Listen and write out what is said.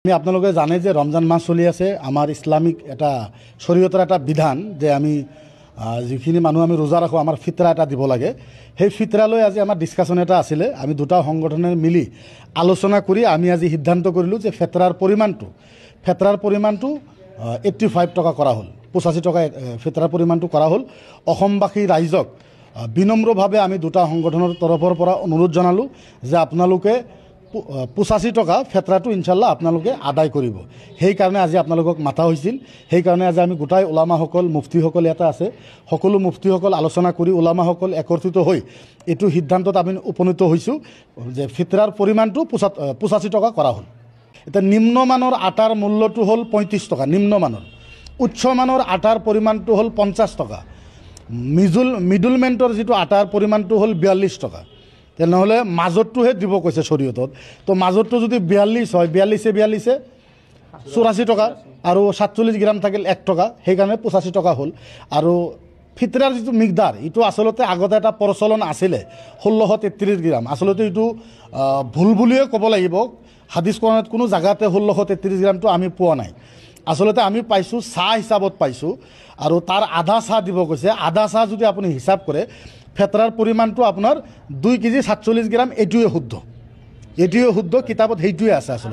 আমি আপনালোকে জানে যে ৰমজান মাস চলি আছে আমাৰ ইসলামিক এটা শৰীয়তৰ এটা বিধান যে আমি যিখিনি মানুহ আমি ৰোজা ৰাখোঁ আমাৰ ফিতৰা এটা দিব লাগে। সেই ফিতৰালৈ আজি আমাৰ ডিছকাশ্যন এটা আছিলে। আমি দুটা সংগঠনে মিলি আলোচনা কৰি আমি আজি সিদ্ধান্ত কৰিলোঁ যে ফিতৰাৰ পৰিমাণটো 85 টকা কৰা হ'ল, 85 টকা ফিতৰাৰ পৰিমাণটো কৰা হ'ল। অসমবাসী ৰাইজক বিনম্ৰভাৱে আমি দুটা সংগঠনৰ তৰফৰ পৰা অনুৰোধ জনালোঁ যে আপোনালোকে 85 টকা ফেতৰাটো ইনশাল্লাহ আপোনালোকে আদায় কৰিব। সেইকাৰণে আজি আপোনালোকক মাতা হৈছিল। সেইকাৰণে আজি আমি গোটাই ওলামাসকল মুফতিসকল ইয়াতে আছে, সকলো মুফতিসকল আলোচনা কৰি ওলামাসকল একত্ৰিত হৈ এইটো সিদ্ধান্তত আমি উপনীত হৈছোঁ যে ফিতৰাৰ পৰিমাণটো 85 টকা কৰা হ'ল। এতিয়া নিম্নমানৰ আটাৰ মূল্যটো হ'ল 35 টকা নিম্নমানৰ, উচ্চমানৰ আটাৰ পৰিমাণটো হ'ল 50 টকা, মিডলমেণ্টৰ যিটো আটাৰ পৰিমাণটো হ'ল 42 টকা। তেনেহ'লে মাজতটোহে দিব কৈছে শৰীয়তত। তো মাজতটো যদি 42 হয়, 42 84 টকা আৰু 47 গ্ৰাম থাকিল 1 টকা, সেইকাৰণে 85 টকা হ'ল। আৰু ফিতৰাৰ যিটো মিকদাৰ এইটো আচলতে আগতে এটা প্ৰচলন আছিলে 1633 গ্ৰাম। আচলতে এইটো ভুল বুলিয়ে ক'ব লাগিব। হাদিছ কোৰাণত কোনো জাগাতে 1633 গ্ৰামটো আমি পোৱা নাই। আচলতে আমি পাইছোঁ চাহ হিচাপত পাইছোঁ, আৰু তাৰ আধা চাহ দিব কৈছে। আধা চাহ যদি আপুনি হিচাপ কৰে ফেতৰাৰ পৰিমাণটো আপোনাৰ 2 কেজি 47 গ্ৰাম। এইটোৱে শুদ্ধ কিতাপত সেইটোৱে আছে আচলতে।